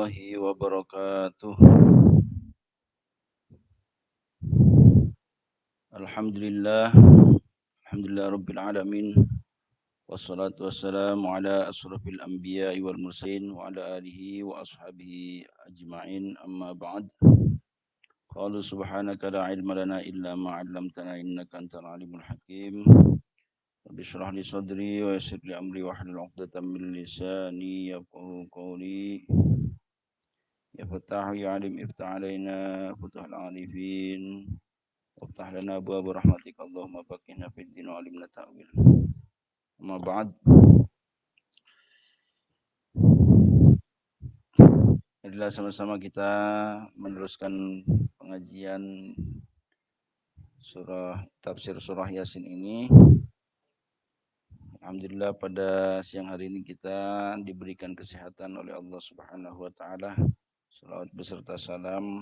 warahmatullahi wabarakatuh. Alhamdulillah Rabbil alamin. Wassalatu wassalamu ala asrafil anbiya'i wal mursalin wa ala alihi wa ashabihi ajma'in, amma ba'd. Qalu subhanaka la ilma lana illa ma 'allamtana innaka antal alimul hakim. Rabbi shrah li sadri wa yassir li amri wahlul 'uqdatam min lisani yafqahu qawli. Ya Fattah ya Alim iftah alaina futuhal arifin waftah lana abwaaba rahmatika Allahumma faqihna fid din wa 'allimna ta'wil. Amma ba'd. Adalah sama-sama kita meneruskan pengajian tafsir surah Yasin ini. Alhamdulillah pada siang hari ini kita diberikan kesehatan oleh Allah Subhanahu wa taala. Salawat beserta salam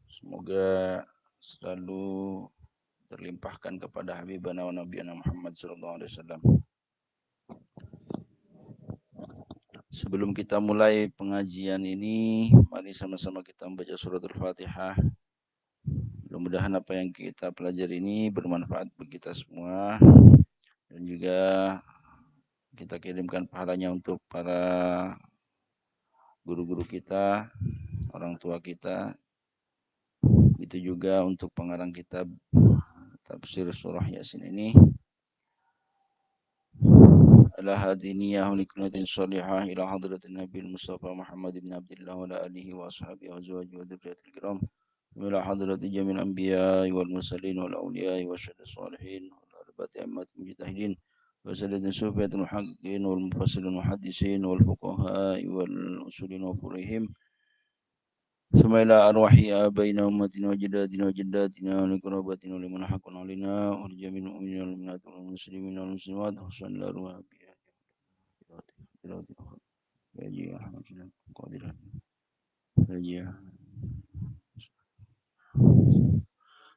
semoga selalu terlimpahkan kepada Habibana wa Nabiyana Muhammad sallallahu alaihi wasallam. Sebelum kita mulai pengajian ini, mari sama-sama kita membaca surat Al-Fatihah. Mudah-mudahan apa yang kita pelajari ini bermanfaat bagi kita semua dan juga kita kirimkan pahalanya untuk para guru-guru kita, orang tua kita. Itu juga untuk pengarang kitab tafsir surah Yasin ini. Ala hadiniyah uliknatin salihah ila hadratin Nabi Mustafa Muhammad ibn Abdullah wa ala alihi wa ashabihi wa azwajihi wa dzurriyyatil kiram. Ila hadrati jamil anbiya wal mursalin wal awliya wa syahadatis salihin wal arba'ati ammatil mujtahidin wa sadatin sufiyatul muhaqqiqin wal mufassirin muhaddisin wal fuqaha wal usulin wa furihim. ثم إلى أرواح آبائنا وأمهاتنا وجداتنا وجداتنا ولقراباتنا ولمن حق علينا ولجميع المؤمنين والمؤمنات والمسلمين والمسلمات وصلى الله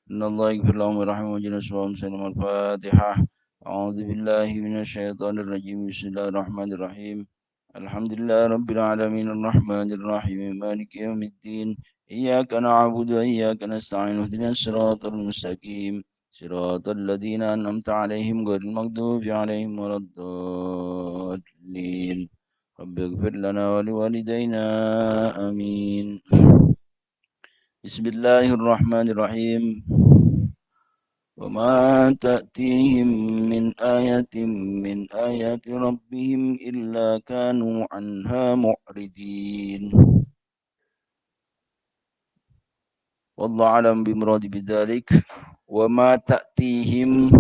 إن الله يغفر لهم ويرحمهم ويجعلهم سواء سلم. الفاتحة. أعوذ بالله من الشيطان الرجيم. بسم الله الرحمن الرحيم. الحمد لله رب العالمين الرحمن الرحيم مالك يوم الدين. إياك نعبد وإياك نستعين اهدنا الصراط المستقيم صراط الذين أنعمت عليهم غير المغضوب عليهم ولا الضالين. رب اغفر لنا ولوالدينا آمين. بسم الله الرحمن الرحيم. وما تأتيهم من آية من آيات ربهم إلا كانوا عنها معرضين. Wallahu alam bimuradi bidzalik. Wa ma ta'tihim,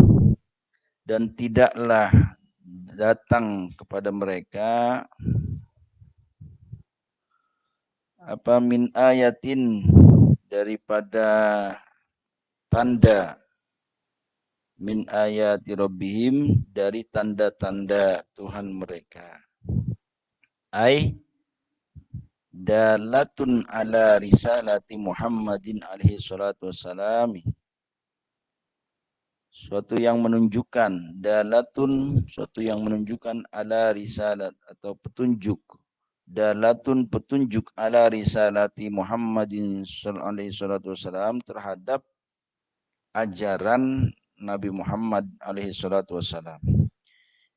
dan tidaklah datang kepada mereka apa min ayatin, daripada tanda, min ayati rabbihim, dari tanda-tanda Tuhan mereka. Ai dalatun ala risalati Muhammadin alaihi salatu wassalam, suatu yang menunjukkan, dalatun, suatu yang menunjukkan, ala risalat, atau petunjuk, dalatun, petunjuk, ala risalati Muhammadin alaihi salatu wassalam, terhadap ajaran Nabi Muhammad alaihi salatu wassalam.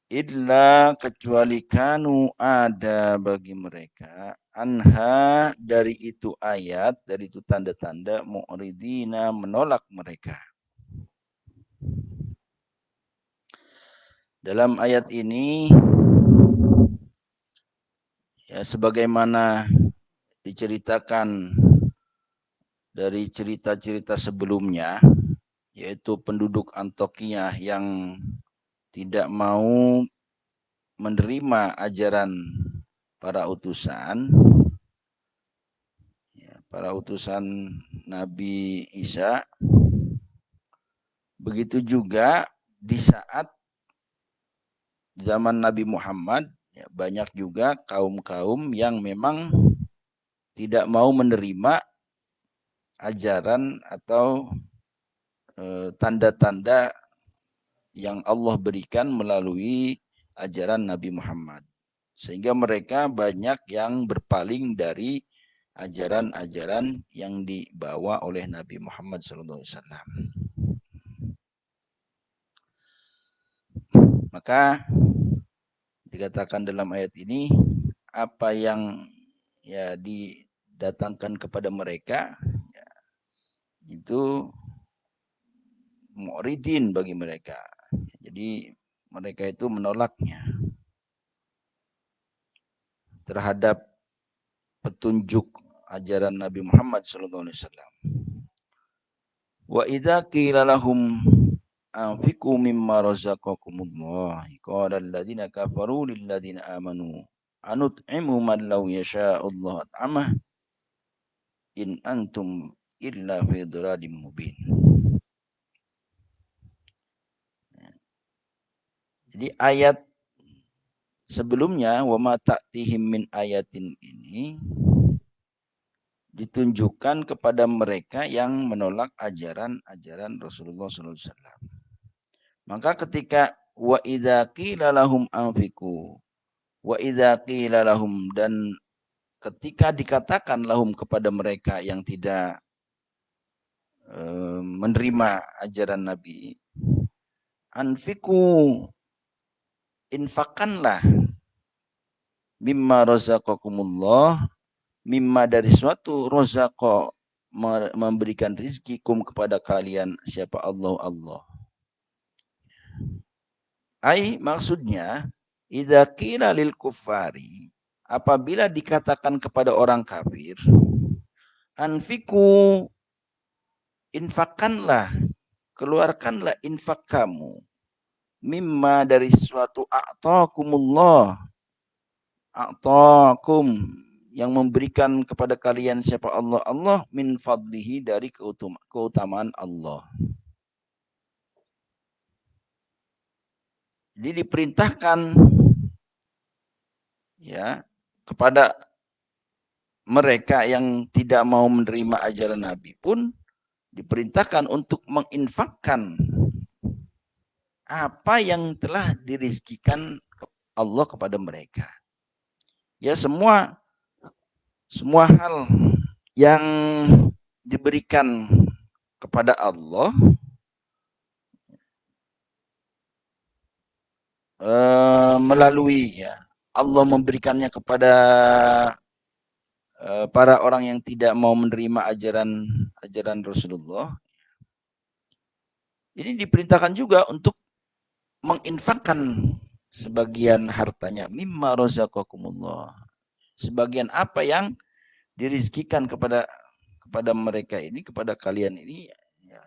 Illa, kecuali, kanu, ada bagi mereka, anha, dari itu ayat, dari itu tanda-tanda, mu'ridina, menolak mereka. Dalam ayat ini, ya, sebagaimana diceritakan dari cerita-cerita sebelumnya, yaitu penduduk Antiokhia yang tidak mau menerima ajaran para utusan, para utusan Nabi Isa. Begitu juga di saat zaman Nabi Muhammad, ya, banyak juga kaum-kaum yang memang tidak mau menerima ajaran atau tanda-tanda yang Allah berikan melalui ajaran Nabi Muhammad. Sehingga mereka banyak yang berpaling dari ajaran-ajaran yang dibawa oleh Nabi Muhammad SAW. Maka dikatakan dalam ayat ini, apa yang ya didatangkan kepada mereka ya, itu mu'ridin bagi mereka. Jadi mereka itu menolaknya terhadap petunjuk ajaran Nabi Muhammad SAW. Wa idza qila lahum anfiqu mimma razaqakumullah qala alladziina kafaru lil ladziina amanu anut'imu man law yasha'u Allah at'amah in antum illa fi dhalalim mubin. Jadi ayat sebelumnya wa ma ta'tihim min ayatin ini ditunjukkan kepada mereka yang menolak ajaran-ajaran Rasulullah SAW. Maka ketika wa idza qila lahum anfiqu wa idza qila lahum, dan ketika dikatakan lahum kepada mereka yang tidak menerima ajaran Nabi, anfiqu, infakkanlah, mimma razaqakumullah, mimma dari suatu razaqo, memberikan rizki kum kepada kalian, siapa Allah. Allah. Ai maksudnya idza qila lil kuffari, apabila dikatakan kepada orang kafir, anfiku, infakkanlah, keluarkanlah infak kamu, mimma dari suatu a'taakumullah, a'taakum yang memberikan kepada kalian siapa Allah. Allah min fadlihi dari keutamaan Allah. Jadi diperintahkan ya kepada mereka yang tidak mau menerima ajaran Nabi pun diperintahkan untuk menginfakkan apa yang telah dirizkikan Allah kepada mereka. Ya semua hal yang diberikan kepada Allah melalui ya Allah memberikannya kepada para orang yang tidak mau menerima ajaran Rasulullah. Ini diperintahkan juga untuk menginfakkan sebagian hartanya, mimma razaqakumullah, sebagian apa yang dirizkikan kepada mereka ini, kepada kalian ini ya,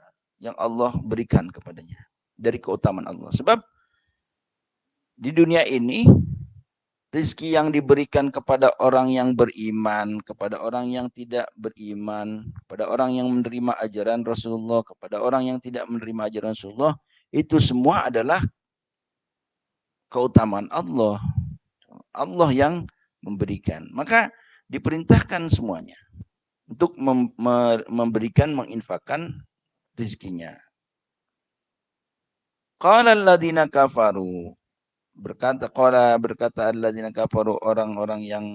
yang Allah berikan kepadanya dari keutamaan Allah. Sebab di dunia ini rizki yang diberikan kepada orang yang beriman, kepada orang yang tidak beriman, kepada orang yang menerima ajaran Rasulullah, kepada orang yang tidak menerima ajaran Rasulullah, itu semua adalah keutamaan Allah. Allah yang memberikan. Maka diperintahkan semuanya untuk memberikan, menginfakkan rizkinya. Qala alladziina kafaru, berkata alladziina kafaru, orang-orang yang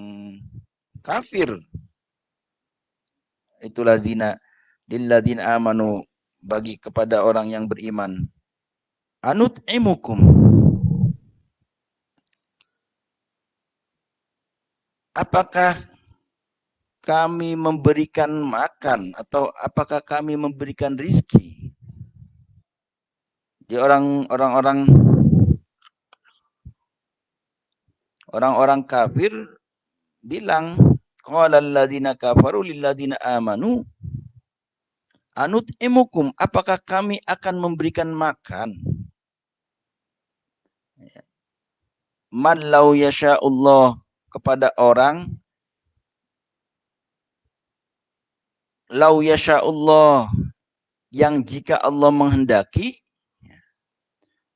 kafir, itulah zina lilladzina amanu, bagi kepada orang yang beriman, anut'imukum, apakah kami memberikan makan atau apakah kami memberikan rizki. Di orang-orang kafir bilang, qala alladziina kafaru lilladzina amanu anut'imukum, apakah kami akan memberikan makan man law yasha'ullah, kepada orang law yasha'ullah, yang jika Allah menghendaki,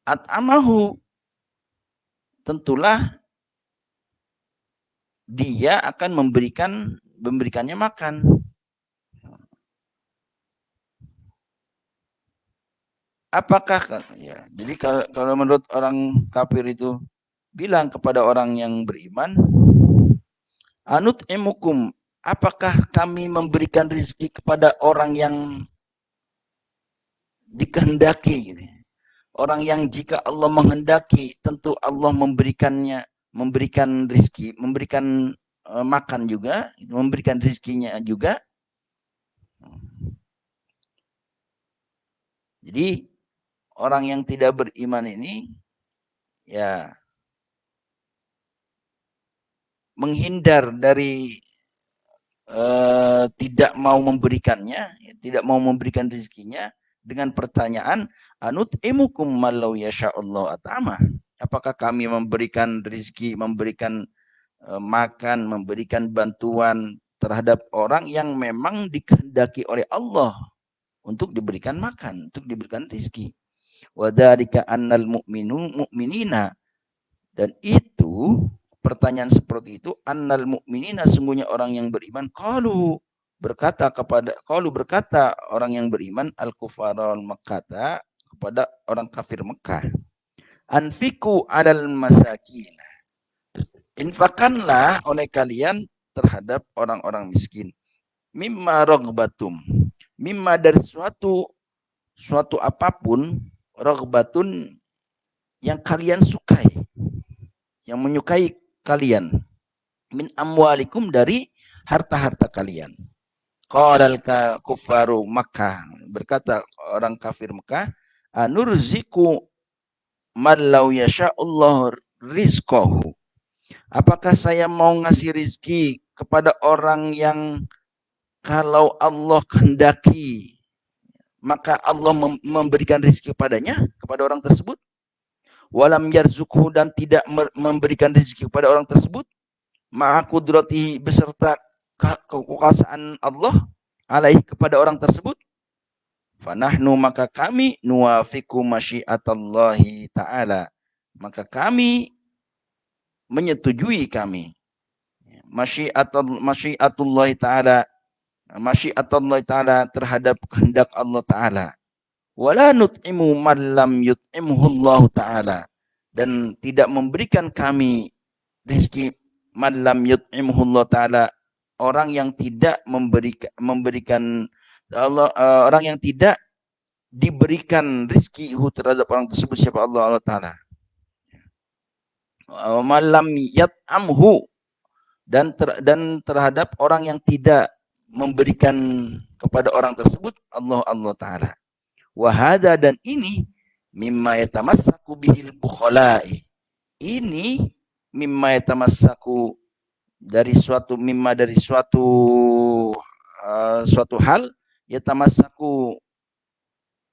at'amahu, tentulah dia akan memberikannya makan. Apakah ya, jadi kalau menurut orang kafir itu bilang kepada orang yang beriman, anut emukum, apakah kami memberikan rezeki kepada orang yang dikehendaki gitu. Orang yang jika Allah menghendaki, tentu Allah memberikannya, memberikan rezeki, memberikan makan juga, memberikan rezekinya juga. Jadi orang yang tidak beriman ini ya menghindar dari tidak mau memberikannya, tidak mau memberikan rezekinya dengan pertanyaan, anut imukum malau yasha'allahu at'amah. Apakah kami memberikan rezeki, memberikan makan, memberikan bantuan terhadap orang yang memang dikehendaki oleh Allah untuk diberikan makan, untuk diberikan rezeki. Wadzalika annal mu'minina, dan itu pertanyaan seperti itu, annal mu'minina, sungguhnya orang yang beriman, berkata orang yang beriman, al-kufaral Makkah, kepada orang kafir Mekah, anfiku alal masakin, infakkanlah oleh kalian terhadap orang-orang miskin, mimma rogbatum, mimma dari suatu apapun, rogbatun yang kalian sukai, yang menyukai kalian, min amwalikum dari harta-harta kalian. Qalal kufaru Makkah, berkata orang kafir Mekah, anurziku man law yasha'ullah rizqahu, apakah saya mau ngasih rizki kepada orang yang kalau Allah kehendaki maka Allah memberikan rizki kepadanya, kepada orang tersebut, walam yarzukhu, dan tidak memberikan rizki kepada orang tersebut, ma'a kudratihi, beserta kekuasaan Allah alaihi, kepada orang tersebut, fanahnu, maka kami, nuwafiku masyiatallahi ta'ala, maka kami menyetujui, kami masyiatullahi ta'ala, masyiatullahi ta'ala, terhadap kehendak Allah ta'ala. Wala nut'imu man lam yut'imhu Allah ta'ala, dan tidak memberikan kami rizki man lam yut'imhu Allah ta'ala, orang yang tidak memberikan Allah, orang yang tidak diberikan rizki terhadap orang tersebut, siapa Allah Ta'ala. Malam yat'amhu, dan terhadap orang yang tidak memberikan kepada orang tersebut, Allah Ta'ala. Wahada, dan ini, mimma yatamassaku bihil bukhala'i, ini mimma yatamassaku, dari suatu suatu hal, yatamassaku,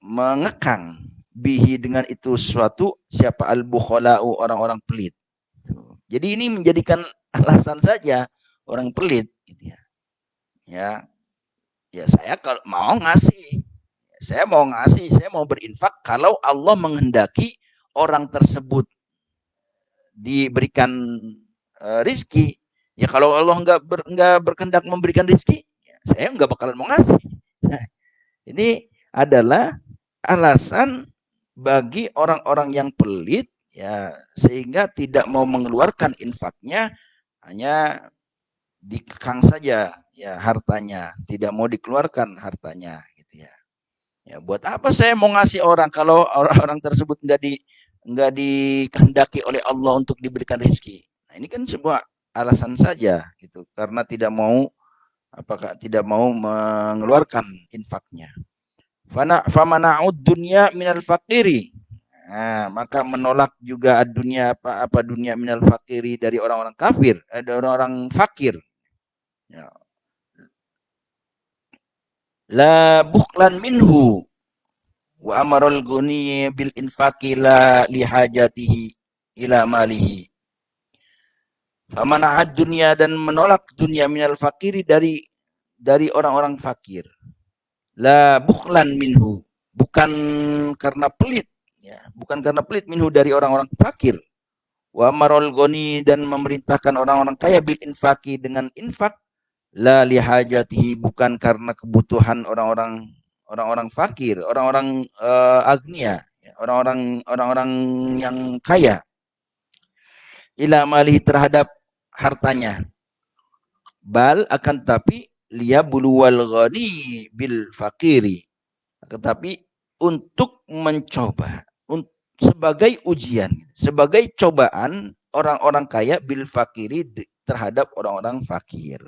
mengekang, bihi, dengan itu suatu, siapa, al-bukhala'u, orang-orang pelit. Jadi ini menjadikan alasan saja orang pelit gitu ya. Ya saya kalau mau ngasih, saya mau berinfak kalau Allah menghendaki orang tersebut diberikan rizki. Ya kalau Allah nggak berkehendak memberikan rizki, ya saya nggak bakalan mau ngasih. Nah, ini adalah alasan bagi orang-orang yang pelit, ya, sehingga tidak mau mengeluarkan infaknya, hanya dikekang saja ya hartanya, tidak mau dikeluarkan hartanya gitu ya. Ya buat apa saya mau ngasih orang kalau orang-orang tersebut nggak dikehendaki oleh Allah untuk diberikan rezeki. Nah, ini kan sebuah alasan saja gitu, karena tidak mau mengeluarkan infaknya. Famana'ud dunya minal fakiri. Nah, maka menolak juga dunia, apa dunia minal fakiri, dari orang-orang kafir, ada orang-orang fakir. Ya. La bukhlan minhu wa amarul ghani bil infaqi la lihajatihi ila malihi. Famana'ad dunia, dan menolak dunia minal fakiri, dari orang-orang fakir. La bukhlan minhu, bukan karena pelit, ya, bukan karena pelit, minhu, dari orang-orang fakir. Wa marol goni, dan memerintahkan orang-orang kaya, bil infaki, dengan infak, la lihajatihi, bukan karena kebutuhan orang-orang fakir, orang-orang agnia, orang-orang yang kaya. ila malihi terhadap hartanya. Bal akan tapi liyabluwal ghani bil fakiri. Tetapi untuk mencoba sebagai ujian, sebagai cobaan orang-orang kaya bil fakiri terhadap orang-orang fakir.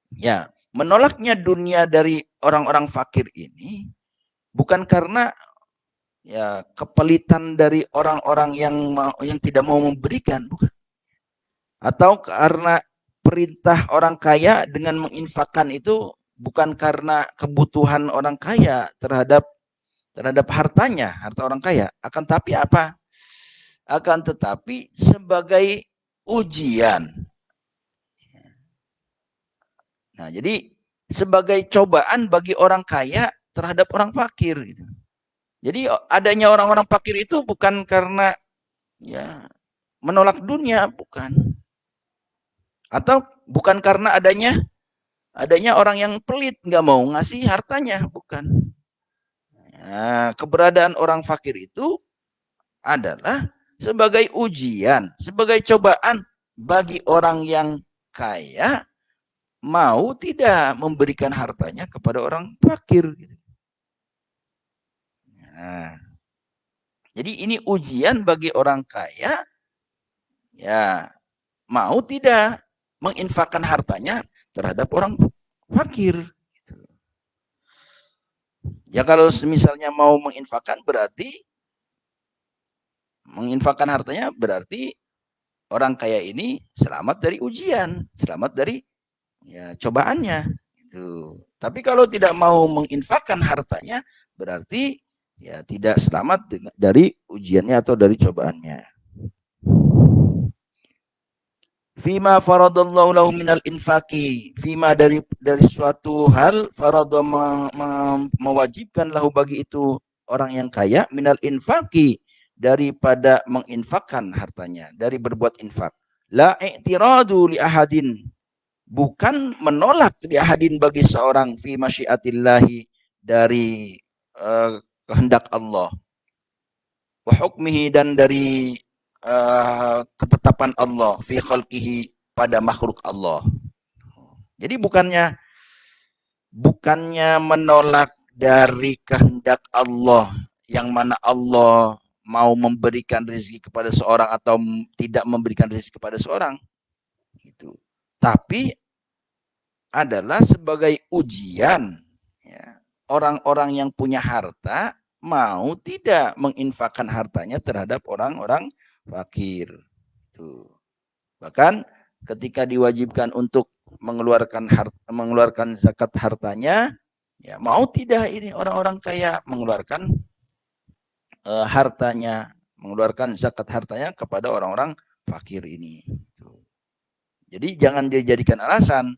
Ya, menolaknya dunia dari orang-orang fakir ini bukan karena ya kepelitan dari orang-orang yang tidak mau memberikan, bukan. Atau karena perintah orang kaya dengan menginfakkan itu bukan karena kebutuhan orang kaya terhadap hartanya, harta orang kaya. Akan tapi apa? Akan tetapi sebagai ujian. Nah, jadi sebagai cobaan bagi orang kaya terhadap orang fakir gitu. Jadi adanya orang-orang fakir itu bukan karena ya menolak dunia, bukan. Atau bukan karena adanya orang yang pelit nggak mau ngasih hartanya, bukan. Nah, keberadaan orang fakir itu adalah sebagai ujian, sebagai cobaan bagi orang yang kaya mau tidak memberikan hartanya kepada orang fakir. Nah, jadi ini ujian bagi orang kaya, ya mau tidak menginfakkan hartanya terhadap orang fakir. Ya kalau misalnya mau menginfakkan hartanya berarti orang kaya ini selamat dari ujian, selamat dari ya cobaannya. Itu. Tapi kalau tidak mau menginfakkan hartanya berarti ya tidak selamat dari ujiannya atau dari cobaannya. Fima faradallahu lahu minal infaki. Fima dari suatu hal faradha mewajibkan lahu bagi itu orang yang kaya minal infaki daripada menginfakkan hartanya, dari berbuat infak. La i'tiradu li ahadin, bukan menolak li ahadin bagi seorang fi masyiatillahi dari kehendak Allah. Wa hukmihi dan dari ketetapan Allah fi khalqihi pada makhluk Allah. Jadi bukannya menolak dari kehendak Allah yang mana Allah mau memberikan rezeki kepada seorang atau tidak memberikan rezeki kepada seorang itu. Tapi adalah sebagai ujian ya, orang-orang yang punya harta mau tidak menginfakkan hartanya terhadap orang-orang fakir. Itu. Bahkan ketika diwajibkan untuk mengeluarkan zakat hartanya, ya mau tidak ini orang-orang kaya mengeluarkan hartanya, mengeluarkan zakat hartanya kepada orang-orang fakir ini. Jadi jangan dijadikan alasan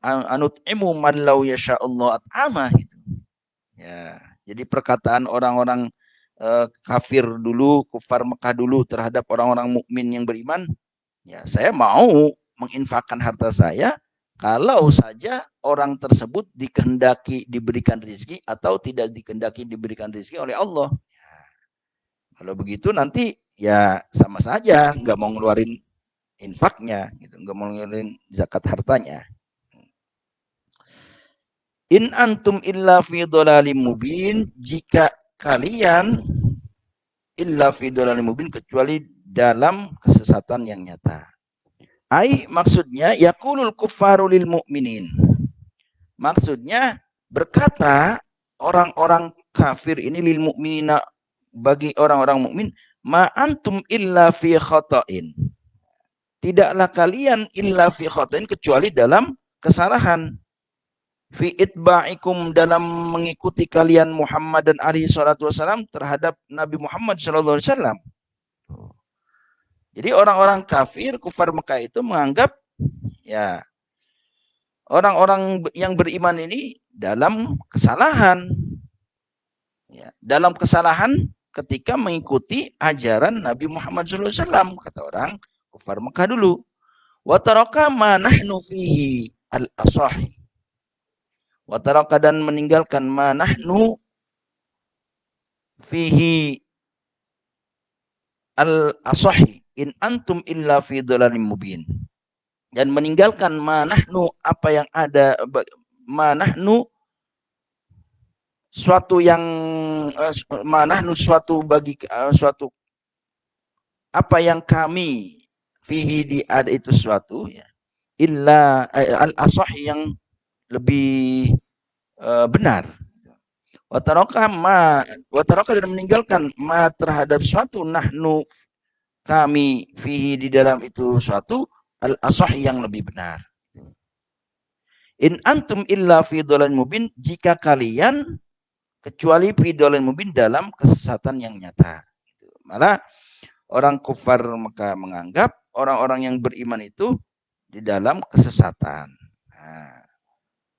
anut'imu man law yasha'allahu at'amah gitu. Ya, jadi perkataan orang-orang kafir dulu, kufar Mekah dulu terhadap orang-orang mukmin yang beriman, ya saya mau menginfakkan harta saya kalau saja orang tersebut dikehendaki diberikan rezeki atau tidak dikehendaki diberikan rezeki oleh Allah. Ya, kalau begitu nanti ya sama saja nggak mau ngeluarin infaknya, gitu, nggak mau ngeluarin zakat hartanya. In antum illa fi dhalalim mubin, jika kalian illa fi dhalalim mubin kecuali dalam kesesatan yang nyata. Ai maksudnya yaqulul kuffaru lil mu'minin. Maksudnya berkata orang-orang kafir ini lil mu'minina bagi orang-orang mukmin, ma antum illa fi khata'in. Tidaklah kalian illa fi khata'in kecuali dalam kesalahan. Fi itba'ikum dalam mengikuti kalian Muhammad dan alaihi salatu wasalam terhadap Nabi Muhammad sallallahu alaihi wasallam. Jadi orang-orang kafir, kufar Mekah itu menganggap ya orang-orang yang beriman ini dalam kesalahan. Ya, dalam kesalahan ketika mengikuti ajaran Nabi Muhammad sallallahu alaihi wasallam, kata orang kufar Mekah dulu. Wa taraka ma nahnu fihi al-asahi. Wataraka dan meninggalkan manahnu fihi al-asahi in antum illa fi dhalalim mubin. Dan meninggalkan manahnu apa yang ada, manahnu suatu yang manahnu suatu bagi suatu apa yang kami fihi di ada itu suatu ya illa al-asah yang lebih benar. Wataraka dan meninggalkan ma terhadap suatu nahnu kami fihi di dalam itu suatu al-asah yang lebih benar. In antum illa fi dhalalin mubin, jika kalian kecuali fi dhalalin mubin dalam kesesatan yang nyata. Malah orang kufar Mekah menganggap orang-orang yang beriman itu di dalam kesesatan. Nah,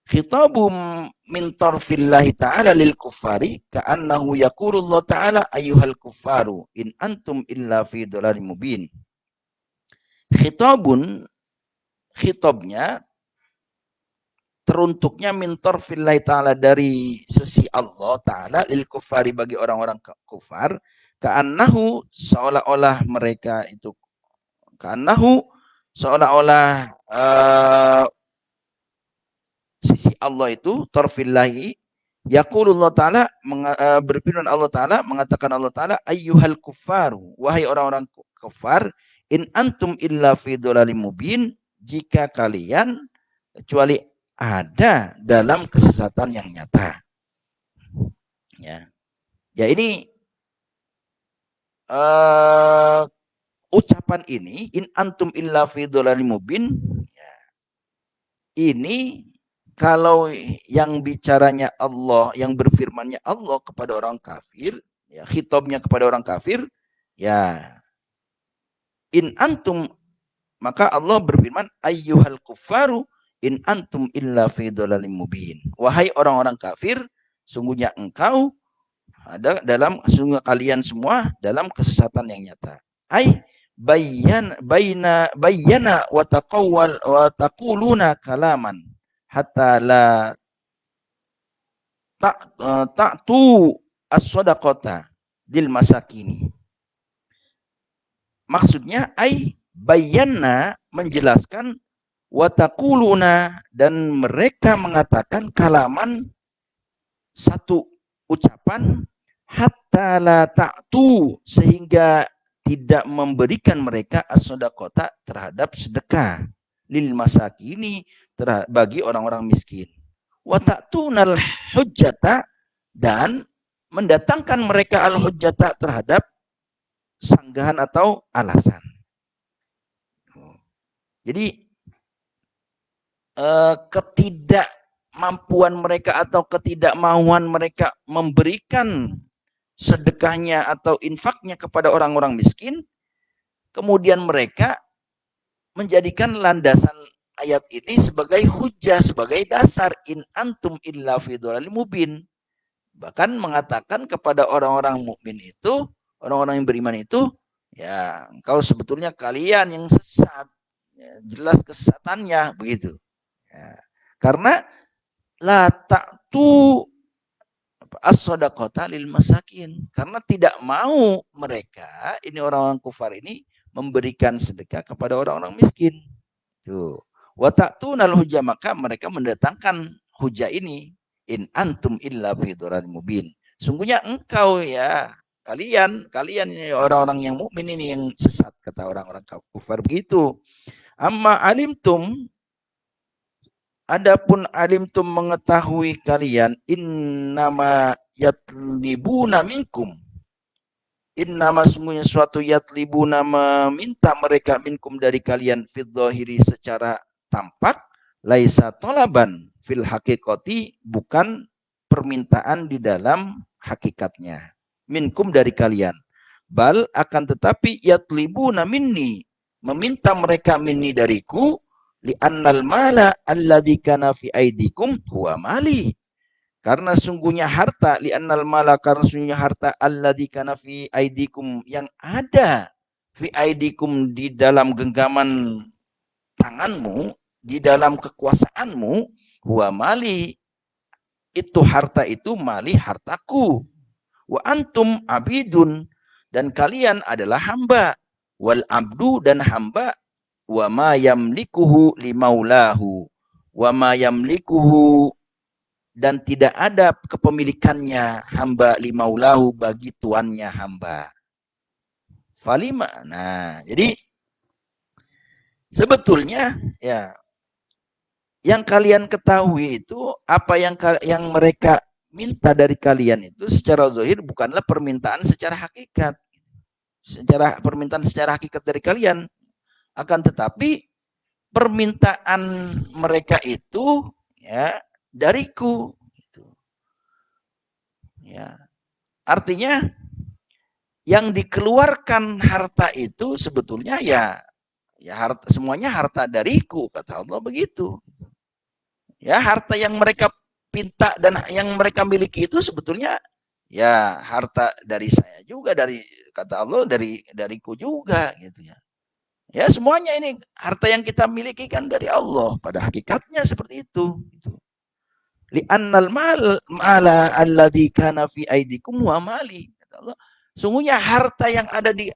khitabum min tarfillahi ta'ala lil kuffari ka'annahu yaqulullah ta'ala ayyuhal kuffaru in antum illa fi dhalalin mubin. Khitabnya teruntuknya min tarfillahi ta'ala dari sisi Allah ta'ala lil kuffari bagi orang-orang kufar ka'annahu seolah-olah mereka itu ka'annahu seolah-olah sisi Allah itu tarfillahi yaqulullah ta'ala berfirman Allah ta'ala mengatakan Allah ta'ala ayyuhal kuffaru wahai orang-orang kufar in antum illa fi dhalalim mubin jika kalian kecuali ada dalam kesesatan yang nyata. Ya, ya ini ucapan ini in antum illa fi dhalalim mubin ya, ini kalau yang bicaranya Allah, yang berfirmannya Allah kepada orang kafir, ya khitabnya kepada orang kafir, ya in antum maka Allah berfirman ayyuhal kuffaru in antum illa fi dhalalim mubin. Wahai orang-orang kafir, sungguhnya engkau ada dalam sungguh kalian semua dalam kesesatan yang nyata. Ai bayyana wa taqawwal wa taquluna kalaman hatta la ta'tu as-sadaqata dil masakini. Maksudnya ai bayyana menjelaskan wataquluna dan mereka mengatakan kalaman satu ucapan hatta la ta'tu sehingga tidak memberikan mereka as-sadaqata terhadap sedekah lil masakini bagi orang-orang miskin. Wa ta'tunal hujjata dan mendatangkan mereka al-hujjata terhadap sanggahan atau alasan. Jadi ketidakmampuan mereka atau ketidakmauan mereka memberikan sedekahnya atau infaknya kepada orang-orang miskin, kemudian mereka menjadikan landasan ayat ini sebagai hujah, sebagai dasar in antum illa fi dhalalin mubin. Bahkan mengatakan kepada orang-orang mukmin itu, orang-orang yang beriman itu, ya engkau sebetulnya kalian yang sesat, ya, jelas kesesatannya begitu. Ya. Karena la ta'tu as-sadaqata lil masakin, karena tidak mau mereka ini orang-orang kufar ini memberikan sedekah kepada orang-orang miskin. Tuh. Wa ta'tunal hujjah maka mereka mendatangkan hujah ini in antum illa fi dhalalin mubin. Sungguhnya engkau ya kalian orang-orang yang mukmin ini yang sesat kata orang-orang kafir begitu. Amma alimtum adapun alimtum mengetahui kalian innama yatlibuna minkum innama sungguhnya suatu yatlibuna meminta mereka minkum dari kalian fid dhahiri secara tampak laisa tolaban fil hakikati bukan permintaan di dalam hakikatnya minkum dari kalian bal akan tetapi yatlibuna minni meminta mereka minni dariku li'annal mala alladzi kana fi aidikum huwa mali karena sungguhnya harta li'annal mala karena sungguhnya harta alladzi kana fi aidikum yang ada fi aidikum di dalam genggaman tanganmu di dalam kekuasaanmu huwa mali itu harta itu mali hartaku wa antum abidun dan kalian adalah hamba. Wal abdu, dan hamba, wa ma yamlikuhu limaulahu, wa ma yamlikuhu, dan tidak ada kepemilikannya hamba limaulahu bagi tuannya hamba. Falima. Nah, jadi sebetulnya ya yang kalian ketahui itu apa yang mereka minta dari kalian itu secara zahir bukanlah permintaan secara hakikat. Permintaan secara hakikat dari kalian, akan tetapi permintaan mereka itu ya dariku gitu. Ya. Artinya yang dikeluarkan harta itu sebetulnya ya harta, semuanya harta dariku, kata Allah begitu. Ya, harta yang mereka pinta dan yang mereka miliki itu sebetulnya ya harta dari saya juga, dari kata Allah dariku juga gitu ya. Ya, semuanya ini harta yang kita miliki kan dari Allah, pada hakikatnya seperti itu gitu. Li'annal mala alladzi kana fi aidikum wa mali, kata Allah. Sungguhnya harta yang ada di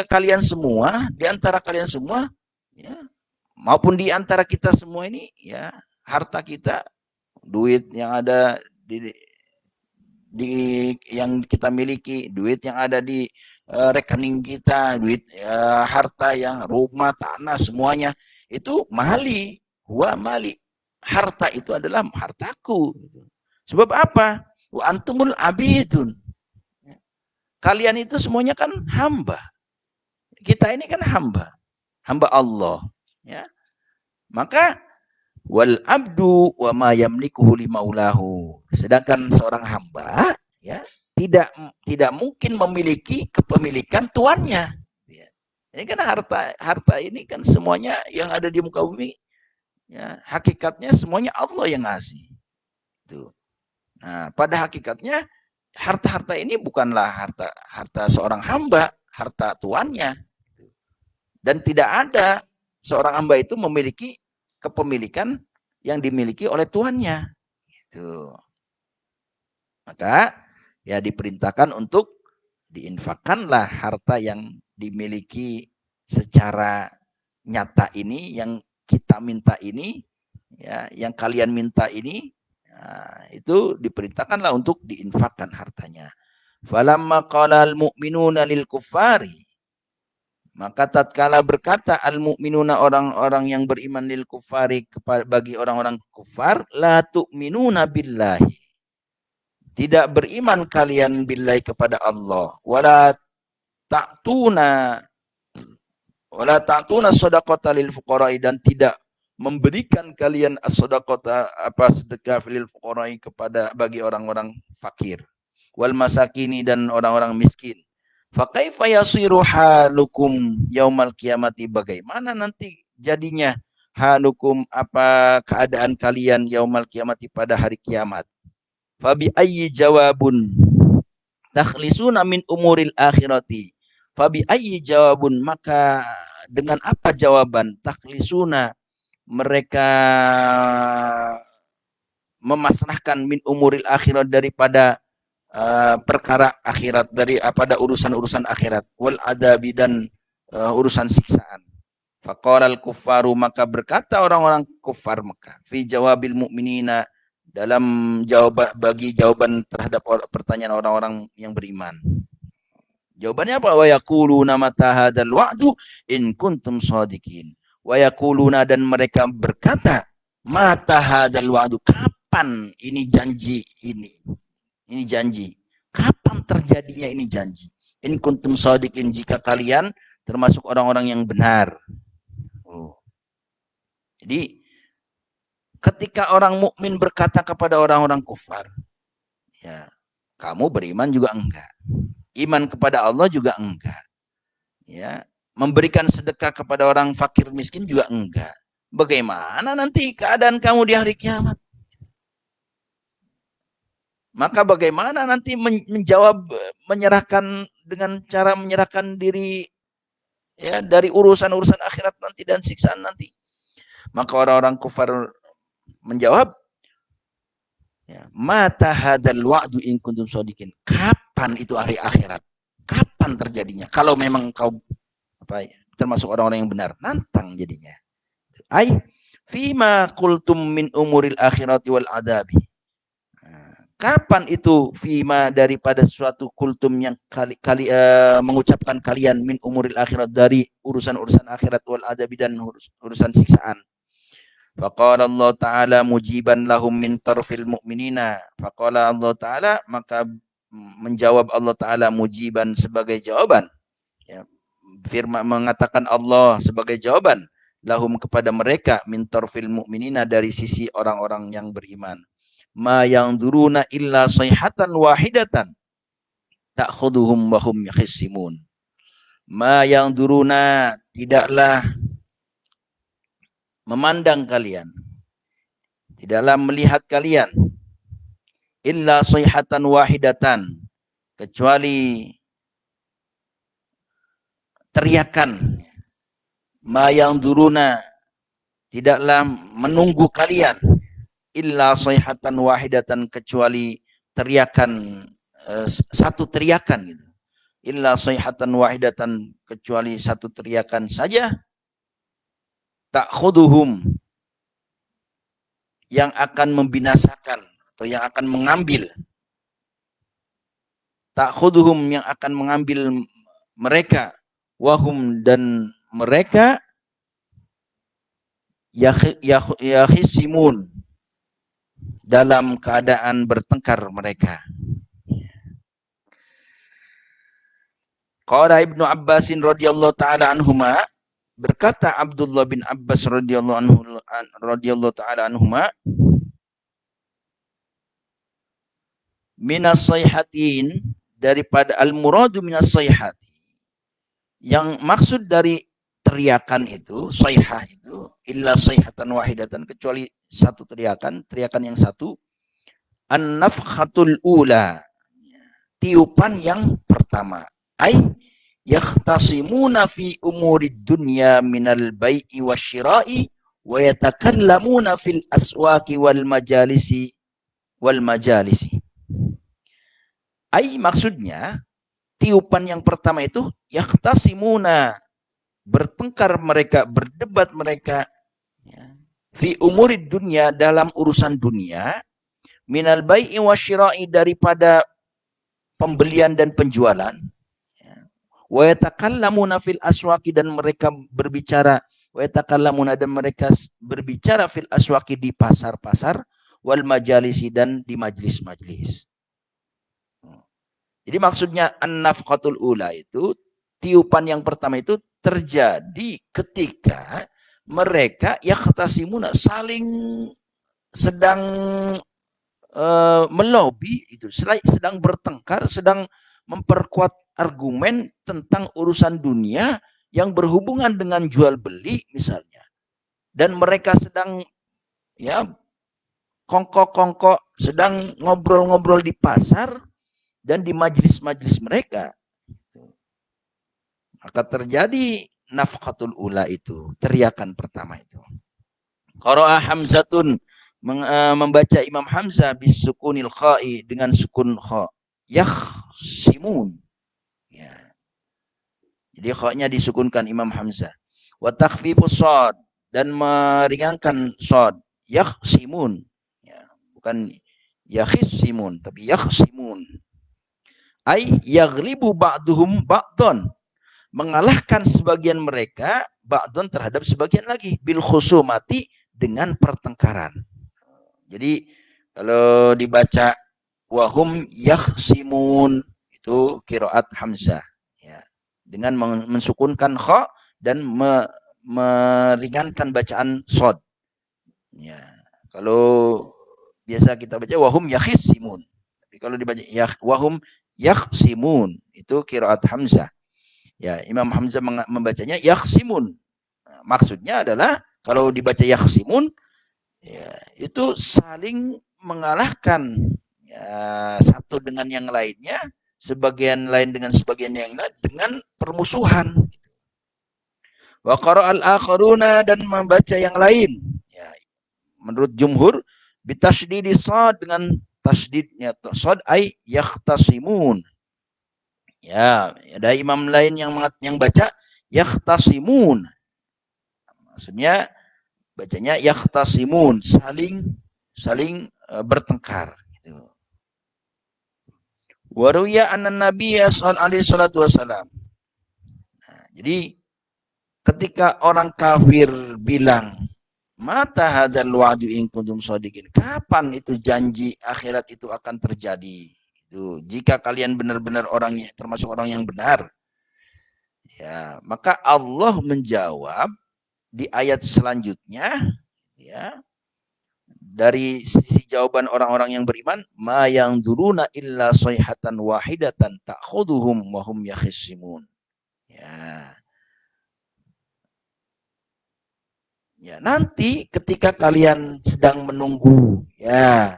kalian semua, di antara kalian semua, ya, maupun di antara kita semua ini, ya, harta kita, duit yang ada di yang kita miliki, duit yang ada di rekening kita, duit harta yang rumah, tanah, semuanya itu mali, wa mali. Harta itu adalah hartaku. Sebab apa? Wa antumul abidun. Kalian itu semuanya kan hamba. Kita ini kan hamba. Hamba Allah. Ya. Maka wal abdu wa ma yamlikuhu limaulahu. Sedangkan seorang hamba ya tidak mungkin memiliki kepemilikan tuannya. Ya. Ini kan harta ini kan semuanya yang ada di muka bumi ya, hakikatnya semuanya Allah yang ngasih. Itu. Nah, pada hakikatnya harta-harta ini bukanlah harta seorang hamba, harta tuannya. Dan tidak ada seorang hamba itu memiliki kepemilikan yang dimiliki oleh tuannya. Gitu. Maka ya diperintahkan untuk diinfakkanlah harta yang dimiliki secara nyata ini, yang kita minta ini, ya, yang kalian minta ini, nah, itu diperintahkanlah untuk diinfakkan hartanya. Falamma qala al-mu'minuna lil kuffari, maka tatkala berkata al-mu'minuna, orang-orang yang beriman, lil kufari, bagi orang-orang kufar, la tu'minuna billahi, tidak beriman kalian billahi kepada Allah, wala ta'tuna shadaqata lil fuqara'i, dan tidak memberikan kalian as-shadaqata, sedekah lil fuqara'i, kepada bagi orang-orang fakir, wal masakini, dan orang-orang miskin. Fakaifa yasiru halukum yaumal qiyamati, bagaimana nanti jadinya halukum, apa keadaan kalian, yaumal qiyamati, pada hari kiamat. Fabi ayyi jawabun takhlisuna min umuril akhirati. Fabi ayyi jawabun, maka dengan apa jawaban, takhlisuna, mereka memasrahkan, min umuril akhirat, daripada perkara akhirat, dari pada urusan-urusan akhirat, wal adabi, dan urusan siksaan. Faqalal kuffaru, maka berkata orang-orang kufar Mekah, fi jawabil mu'minina, dalam jawaban terhadap pertanyaan orang-orang yang beriman. Jawabannya apa? Wa yaquluna mata hadzal wa'du in kuntum shadiqin. Wa yaquluna, dan mereka berkata, mata hadzal wa'du, kapan ini janji ini? Ini janji. Kapan terjadinya ini janji? In kuntum shadiqin, jika kalian termasuk orang-orang yang benar. Oh. Jadi ketika orang mukmin berkata kepada orang-orang kufar, ya, kamu beriman juga enggak. Iman kepada Allah juga enggak. Ya, memberikan sedekah kepada orang fakir miskin juga enggak. Bagaimana nanti keadaan kamu di hari kiamat? Maka bagaimana nanti menjawab, menyerahkan, dengan cara menyerahkan diri ya dari urusan-urusan akhirat nanti dan siksaan nanti. Maka orang-orang kufar menjawab, ya, mata hadzal wa'du in kuntum shadiqin. Kapan itu hari akhirat? Kapan terjadinya? Kalau memang kau termasuk orang-orang yang benar, nantang jadinya. Ai fima qultum min umuril akhirati wal adabi. Kapan itu fima daripada suatu kultum yang mengucapkan kalian min umuril akhirat dari urusan-urusan akhirat wal adabi dan urusan siksaan. Faqala Allah Ta'ala mujiban lahum min tarfil mu'minina. Faqala Allah Ta'ala, maka menjawab Allah Ta'ala mujiban sebagai jawaban. Ya, firman mengatakan Allah sebagai jawaban lahum kepada mereka min tarfil mu'minina dari sisi orang-orang yang beriman. Ma yang duruna illa sayhatan wahidatan ta'khuduhum wa hum yakhisimun. Ma yang duruna tidaklah memandang kalian, tidaklah melihat kalian illa sayhatan wahidatan kecuali teriakan. Ma yang duruna tidaklah menunggu kalian illa sayhatan wahidatan kecuali teriakan satu teriakan gitu. Illa sayhatan wahidatan kecuali satu teriakan saja ta'khuduhum yang akan membinasakan atau yang akan mengambil ta'khuduhum yang akan mengambil mereka wahum dan mereka yakhisimun dalam keadaan bertengkar mereka. Qala Ibnu Abbasin radhiyallahu taala anhuma, berkata Abdullah bin Abbas radhiyallahu taala anhuma, minas sayhatin, daripada al-muradu minas sayhati, yang maksud dari teriakan itu, sayhah itu, illa sayhatan wahidatan, kecuali satu teriakan, teriakan yang satu, an-nafkhatul ula, tiupan yang pertama, ay yakhtasimuna fi umurid dunya minal bai'i wasyira'i wa yatakallamuna fil aswaqi wal majalisi. Ay maksudnya tiupan yang pertama itu yakhtasimuna, bertengkar mereka, berdebat mereka, ya, fi umurid dunya, dalam urusan dunia, minal bai'i wasyira'i, daripada pembelian dan penjualan, wa yatakallamuna fil aswaqi, dan mereka berbicara, wa yatakallamuna, dan mereka berbicara fil aswaqi, di pasar-pasar, wal majalisi, dan di majlis-majlis. Jadi maksudnya an-nafqatul ula itu, tiupan yang pertama itu terjadi ketika mereka yakhtasimuna, saling sedang melobi, itu sedang bertengkar, sedang memperkuat argumen tentang urusan dunia yang berhubungan dengan jual beli misalnya, dan mereka sedang ya kongkok-kongkok, sedang ngobrol-ngobrol di pasar dan di majlis-majlis mereka, maka terjadi nafqatul ula itu, teriakan pertama itu. Qara'a Hamzatun, membaca Imam Hamzah bis sukunil kha'i, dengan sukun kha, yakhsimun, ya. Jadi kha-nya disukunkan Imam Hamzah. Wa takhfifus shad, dan meringankan shad, yakhsimun, ya, bukan yakhisimun tapi yakhsimun. Ai yaghlibu ba'duhum ba'don, mengalahkan sebagian mereka ba'don terhadap sebagian lagi, bil khusumati, dengan pertengkaran. Jadi kalau dibaca wahum yakhsimun, itu qiraat Hamzah, ya, dengan mensukunkan kha dan meringankan bacaan shad. Ya, kalau biasa kita baca wahum yakhsimun, tapi kalau dibaca wahum yakhsimun, itu qiraat Hamzah. Ya, Imam Hamzah membacanya yakhsimun. Nah, maksudnya adalah kalau dibaca yakhsimun, ya, itu saling mengalahkan, ya, satu dengan yang lainnya, sebagian lain dengan sebagian yang lain, dengan permusuhan. Wa qara'al akharuna, dan membaca yang lain, ya, menurut jumhur bitasydidis shad, dengan tasydidnya shad, ay yakhtasimun, Ya, ada imam lain yang baca yahtasimun. Maksudnya bacanya yahtasimun, saling bertengkar gitu. Waruya anna nabiyya alaihi salatu wasalam. Nah, jadi ketika orang kafir bilang mata hadzal wa'du in kuntum shadiqin. Kapan itu janji akhirat itu akan terjadi? Itu jika kalian benar-benar orang termasuk orang yang benar. Ya, maka Allah menjawab di ayat selanjutnya ya. Dari sisi jawaban orang-orang yang beriman, ma yang duruna illa sayhatan wahidatan ta'khuduhum wa hum yakhisimun. Ya. Ya, nanti ketika kalian sedang menunggu ya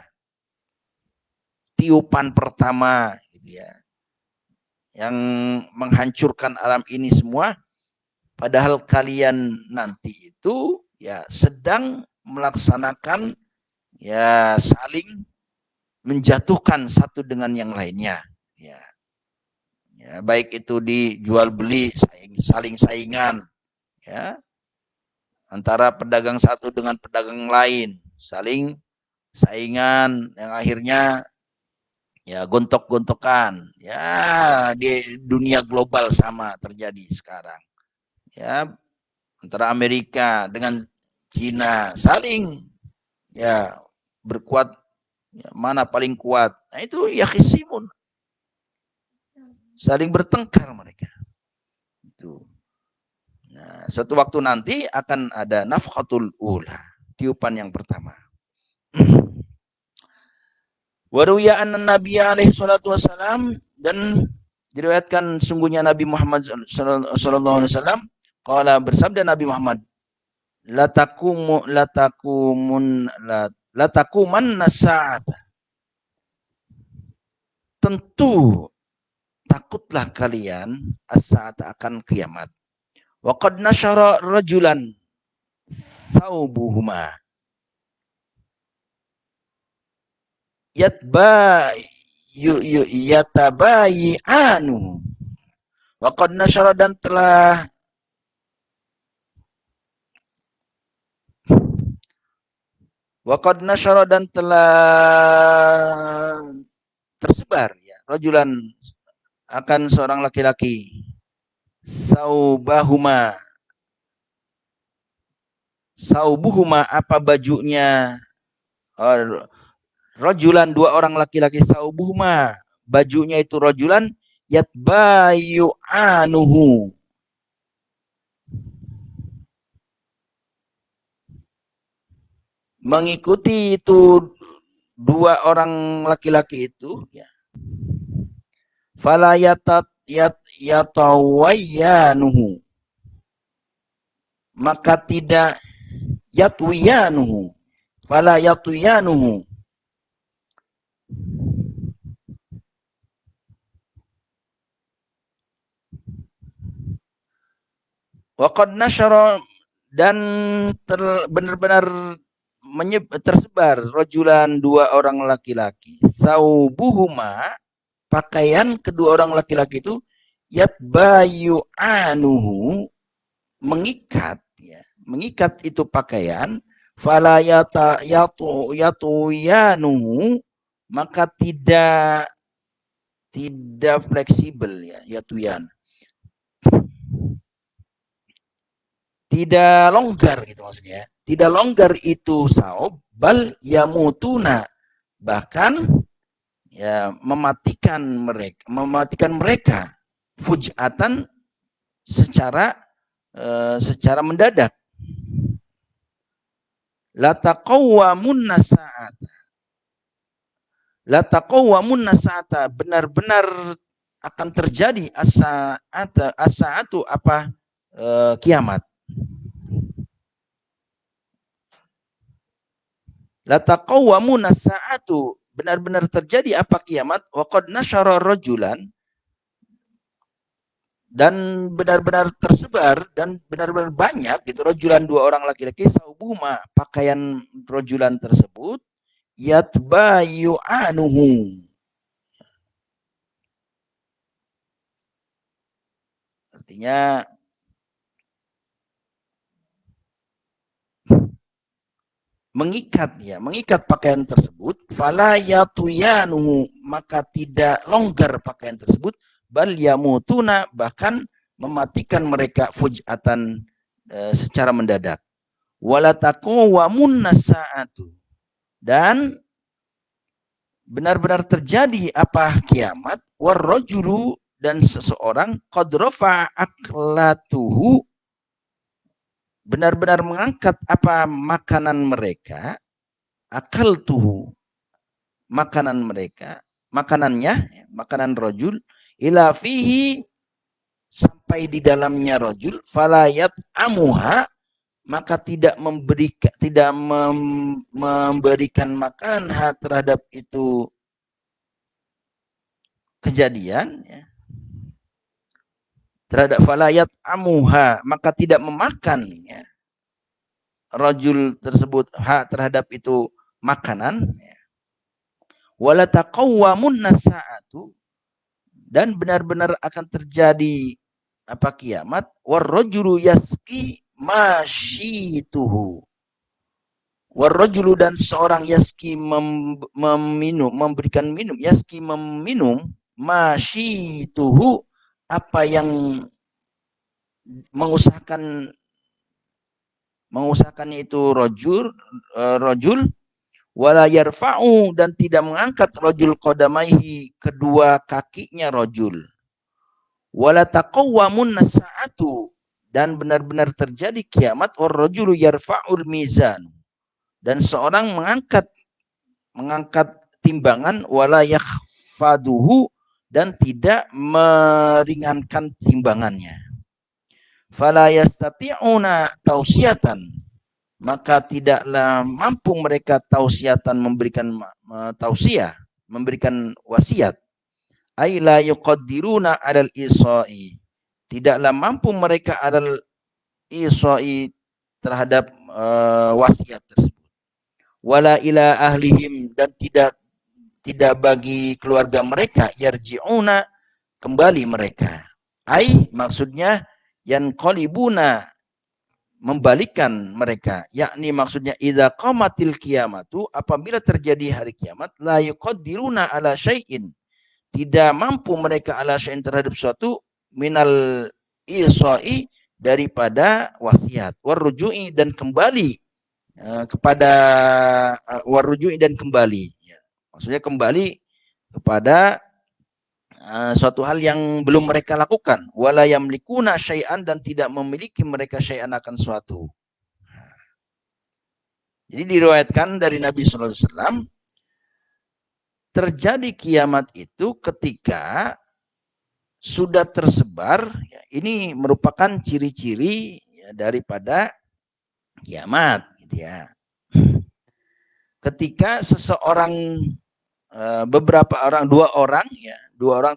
tiupan pertama gitu ya yang menghancurkan alam ini semua, padahal kalian nanti itu ya sedang melaksanakan ya saling menjatuhkan satu dengan yang lainnya ya, ya baik itu dijual beli saling saingan ya antara pedagang satu dengan pedagang lain, saling saingan yang akhirnya ya gontok-gontokan ya di dunia global sama terjadi sekarang ya antara Amerika dengan Cina saling ya berkuat ya, mana paling kuat. Nah itu ya khisimun, saling bertengkar mereka. Itu. Nah, suatu waktu nanti akan ada nafkhatul ula, tiupan yang pertama. Waruya anna Nabi alaihi salatu wasalam, dan diriwayatkan sungguhnya Nabi Muhammad sallallahu alaihi wasallam qala, bersabda Nabi Muhammad, latakuman nasaat, tentu takutlah kalian as-saat akan kiamat. Wa qad nasyara rajulan saubuhuma yatba yatabayi anu. Wa qad nasyara, dan telah Waqad nasyara, dan telah tersebar ya rajulan akan seorang laki-laki saubuhuma apa bajunya, rajulan dua orang laki-laki, saubuhuma bajunya itu rajulan, yatbayu anuhu mengikuti itu dua orang laki-laki itu ya, fala yatawayyanuhu, maka tidak yatwiyanuhu, fala yatwiyanuhu, waqad nasyara, dan benar-benar tersebar rojulan dua orang laki-laki, saubuhuma pakaian kedua orang laki-laki itu, yatbayu anuhu mengikat ya, mengikat itu pakaian, fala yatuyanuhu, maka tidak fleksibel ya, yatuyan tidak longgar gitu maksudnya, tidak longgar itu saub, bal yamutuna, bahkan ya mematikan mereka fujatan, secara mendadak. Lataqawwamun nasa'ata, benar-benar akan terjadi as-sa'atu apa kiamat. Lataqawwamun nasa'atu, benar-benar terjadi apa kiamat, wa qad nasyara rajulan, dan benar-benar tersebar dan benar-benar banyak gitu, rajulan dua orang laki-laki, saubuhuma pakaian rajulan tersebut, yatbayu anuhu Artinya mengikat pakaian tersebut, fala yatuyanu, maka tidak longgar pakaian tersebut, bal yamutuna, bahkan mematikan mereka fujatan, secara mendadak. Wala taqawamun nasa'atu, dan benar-benar terjadi apa kiamat, warrajulu, dan seseorang qad rafa aklatuhu, benar-benar mengangkat apa makanan mereka, akal tuhu, makanan mereka, makanannya, makanan rojul, ila fihi, sampai di dalamnya rojul, falayat amuha, maka tidak memberikan makan terhadap itu kejadian, ya. Terhadap falayat amuha, maka tidak memakan, ya, rojul tersebut terhadap itu makanan, ya. Wala taqawwamun nasa'atu, dan benar-benar akan terjadi apa kiamat, warrajulu yaski masyituhu, warrajulu, dan seorang yaski meminum, memberikan minum, yaski meminum, masyituhu, apa yang mengusahakannya itu rojul, wala yarfa'u, dan tidak mengangkat rojul qadamaihi, kedua kakinya rojul, wala taqawwamun nasa'atu, dan benar-benar terjadi kiamat, warrajulu yarfa'ul mizan, dan seorang mengangkat timbangan, wala yakhfaduhu, dan tidak meringankan timbangannya. Fala yastati'una tausiyatan, maka tidaklah mampu mereka tausiatan, memberikan tausiah, memberikan wasiat. Ay la yuqaddiruna 'alal isai, tidaklah mampu mereka 'alal isai, terhadap wasiat tersebut. Wala ila ahlihim, dan tidak bagi keluarga mereka, yarji'una, kembali mereka. Ai, maksudnya yanqalibuna, membalikan mereka, yakni maksudnya idza qamatil qiyamatu, apabila terjadi hari kiamat, la yuqaddiruna ala syai'in, tidak mampu mereka ala syai'in, terhadap suatu, minal isai, daripada wasiat, warruju'i, dan kembali kepada warruju'i, dan kembali, ya. Maksudnya kembali kepada suatu hal yang belum mereka lakukan, wala yamlikuna syai'an, dan tidak memiliki mereka syai'an, akan suatu. Jadi diriwayatkan dari Nabi sallallahu alaihi wasallam, terjadi kiamat itu ketika sudah tersebar, ya, ini merupakan ciri-ciri, ya, daripada kiamat, gitu ya. Ketika seseorang, beberapa orang, dua orang,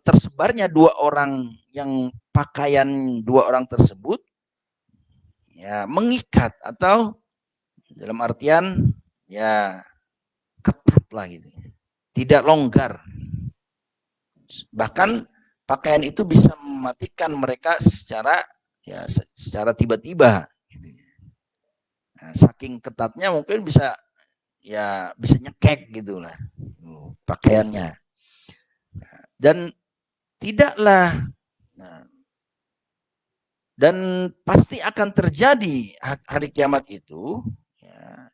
tersebarnya dua orang, yang pakaian dua orang tersebut, ya, mengikat, atau dalam artian, ya, ketat lah gitu, tidak longgar. Bahkan pakaian itu bisa mematikan mereka secara tiba-tiba, gitu. Nah, saking ketatnya mungkin bisa nyekek gitulah pakaiannya. Dan tidaklah, dan pasti akan terjadi hari kiamat itu, ya.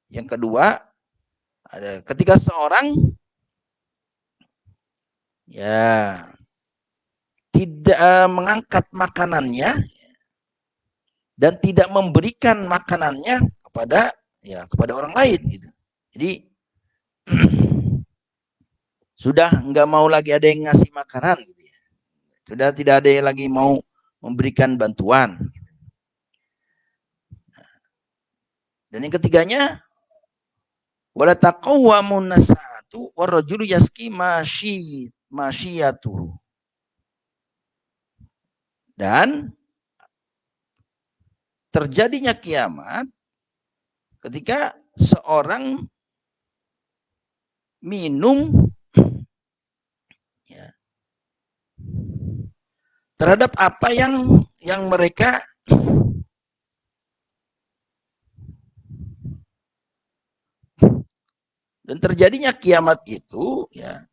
Yang kedua, ketika seorang, ya, tidak mengangkat makanannya, dan tidak memberikan makanannya kepada orang lain, gitu. Jadi sudah nggak mau lagi ada yang ngasih makanan, gitu ya. Sudah tidak ada yang lagi mau memberikan bantuan, gitu. Dan yang ketiganya, wala taqawwamun nasa'atu warrajulu yaski masyiyatuhu, dan terjadinya kiamat ketika seorang minum, ya, terhadap apa yang mereka dan terjadinya kiamat itu ya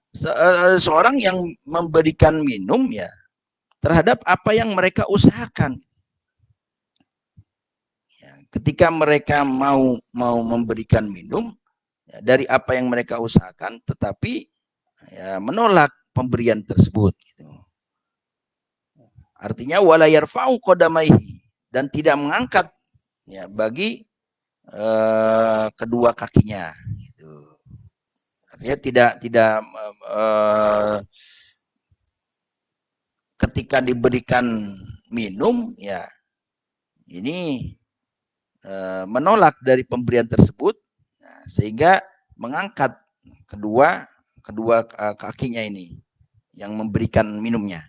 seorang yang memberikan minum ya terhadap apa yang mereka usahakan. Ya, ketika mereka mau memberikan minum ya, dari apa yang mereka usahakan, tetapi ya, menolak pemberian tersebut. Gitu. Artinya wala yarfa'u qadamaihi dan tidak mengangkat ya bagi kedua kakinya. Gitu. Artinya tidak ketika diberikan minum ya ini menolak dari pemberian tersebut sehingga mengangkat kedua kakinya ini yang memberikan minumnya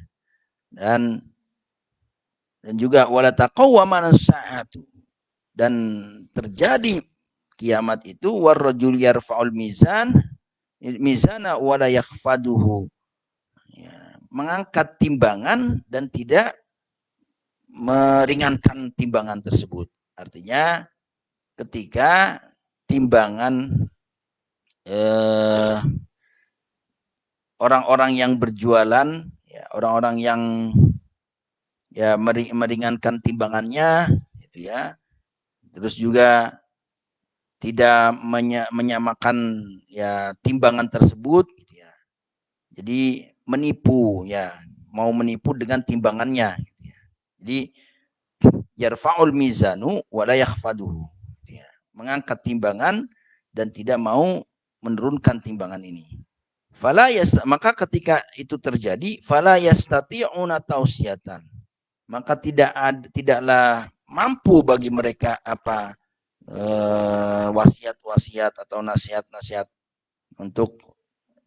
dan juga wala taqawwama as-sa'atu dan terjadi kiamat itu warrajul yarfa'ul mizana wala yakhfaduhu ya, mengangkat timbangan dan tidak meringankan timbangan tersebut. Artinya ketika timbangan orang-orang yang berjualan, ya, orang-orang yang ya meringankan timbangannya, gitu ya. Terus juga tidak menyamakan ya timbangan tersebut, gitu ya. Jadi menipu, ya, mau menipu dengan timbangannya, gitu ya. Jadi yarfa'ul mizanu wala yakhfaduhu, gitu ya. Mengangkat timbangan dan tidak mau menurunkan timbangan ini. Maka ketika itu terjadi, fala yastati'una tausiyatan. Maka tidaklah mampu bagi mereka apa wasiat-wasiat atau nasihat-nasihat untuk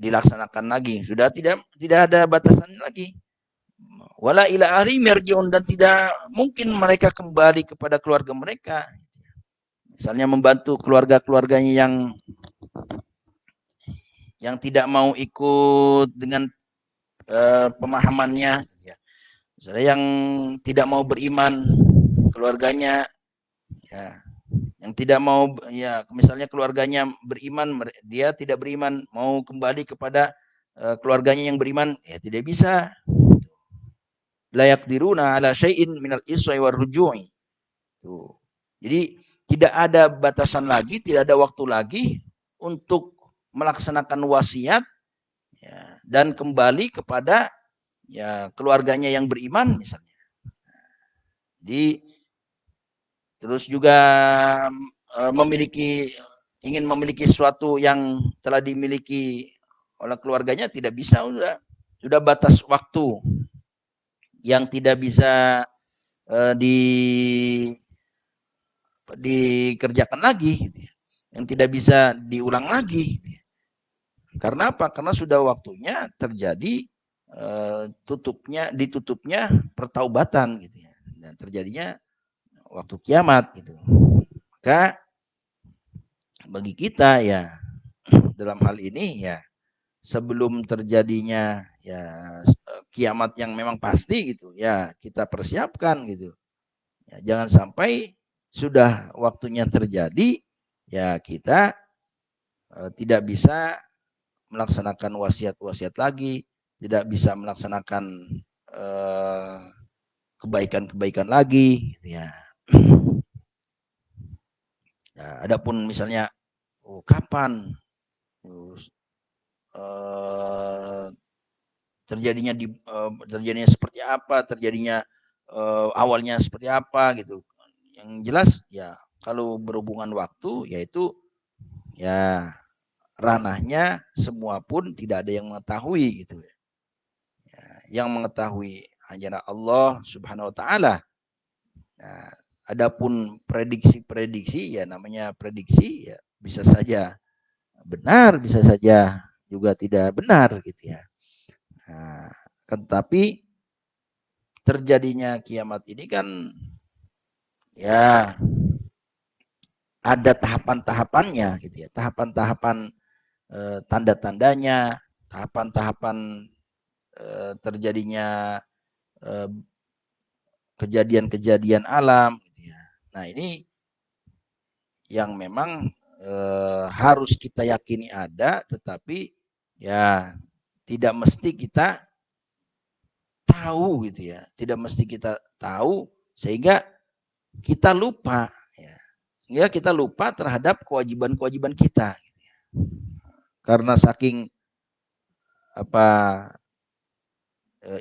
dilaksanakan lagi. Sudah tidak ada batasan lagi. Wala ila ahli merjiun dan tidak mungkin mereka kembali kepada keluarga mereka. Misalnya membantu keluarga-keluarganya yang tidak mau ikut dengan pemahamannya, ya. Misalnya yang tidak mau beriman keluarganya, ya, yang tidak mau ya misalnya keluarganya beriman, dia tidak beriman, mau kembali kepada keluarganya yang beriman, ya tidak bisa. La yaqdiruna ala syai'in minal iswai war rujui. Tuh. Jadi tidak ada batasan lagi, tidak ada waktu lagi untuk melaksanakan wasiat ya, dan kembali kepada ya keluarganya yang beriman misalnya. Jadi terus juga ingin memiliki sesuatu yang telah dimiliki oleh keluarganya tidak bisa, sudah batas waktu yang tidak bisa dikerjakan lagi, gitu ya. Yang tidak bisa diulang lagi. Gitu ya. Karena apa? Karena sudah waktunya terjadi ditutupnya pertaubatan, gitu ya. Dan terjadinya waktu kiamat, gitu. Maka bagi kita ya dalam hal ini ya sebelum terjadinya ya kiamat yang memang pasti gitu ya kita persiapkan gitu ya, jangan sampai sudah waktunya terjadi ya kita tidak bisa melaksanakan wasiat-wasiat lagi, tidak bisa melaksanakan kebaikan-kebaikan lagi gitu ya. Ya adapun misalnya kapan terjadinya seperti apa, terjadinya awalnya seperti apa gitu. Yang jelas ya kalau berhubungan waktu yaitu ya ranahnya semua pun tidak ada yang mengetahui gitu ya. Yang mengetahui hanya Allah Subhanahu wa taala. Nah, adapun prediksi-prediksi ya namanya prediksi ya bisa saja benar, bisa saja juga tidak benar gitu ya. Nah, tetapi terjadinya kiamat ini kan ya ada tahapan-tahapannya gitu ya, tahapan-tahapan tanda-tandanya, tahapan-tahapan terjadinya kejadian-kejadian alam gitu ya. Nah, ini yang memang harus kita yakini ada, tetapi ya tidak mesti kita tahu gitu ya. Tidak mesti kita tahu sehingga kita lupa ya. Sehingga kita lupa terhadap kewajiban-kewajiban kita gitu ya. Karena saking apa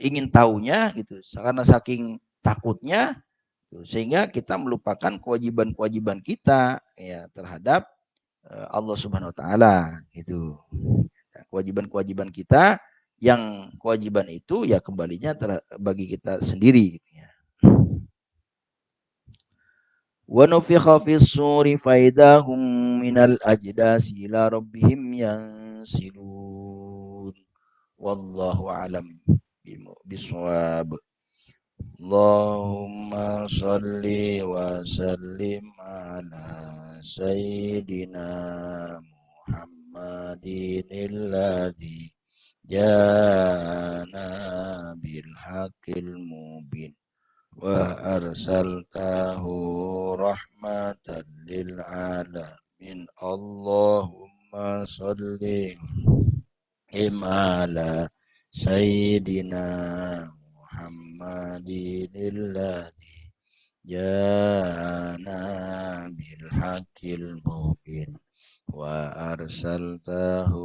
ingin tahunya gitu, karena saking takutnya gitu, sehingga kita melupakan kewajiban-kewajiban kita ya terhadap Allah Subhanahu wa taala gitu. Kewajiban-kewajiban kita yang kewajiban itu ya kembalinya bagi kita sendiri gitu ya. Wa nufikha fis suri faidahum minal ajdasi ila rabbihim yansilun. Wallahu alam bisawab. Allahumma salli wa sallim ala sayyidina Muhammadin alladhi jana bil haqqil mubin wa arsaltahu rahmatan lil alamin. Allahumma salli ala sayyidina Muhammadin alladhi jana bil haqqil mubin wa arsaltahu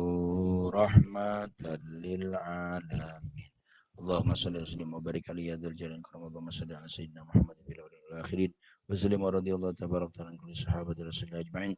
rahmatan lil alamin. Allahumma salli wa sallim wa barik alaihi dzal jalali karam. Allahumma salli ala sayyidina Muhammad fil awwalin wal akhirin wa sallim wa radiyallahu tabaraka ta'ala an kulli sahabati rasulillah ajma'in.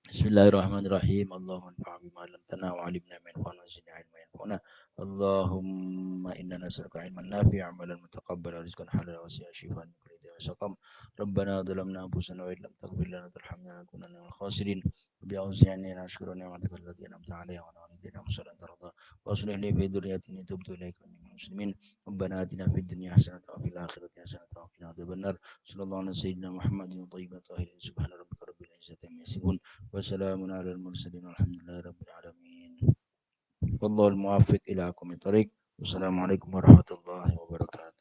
Bismillahirrahmanirrahim. Allahumma anfa'na bima 'allamtana wa 'allimna ma yanfa'una wa zidna 'ilman yanfa'una. Allahumma inna nas'aluka 'ilman nafi'an 'amalan mutaqabbalan rizqan halalan wa shifaan min kulli da'in wa saqam. Rabbana dhalamna anfusana wa illam taghfir lana wa tarhamna lanakunanna minal khasirin. Bi'auzi'ani an ashkura ni'mataka allati an'amta 'alayya wa 'ala walidayya wa sallallahu tarda wa aslih li fi dhurriyyati inni tubtu ilaika wa inni minal muslimin. Rabbana atina fid dunya hasanatan wa fil akhirati hasanatan wa qina adzabannar. Sallallahu ala sayyidina Muhammadin thayyibatin tahirin. Subhana rabbika rabbil izzati amma yasifun. وسلام على المرسلين والحمد لله رب العالمين. والله الموفق إلى أقوم الطريق. والسلام عليكم ورحمة الله وبركاته.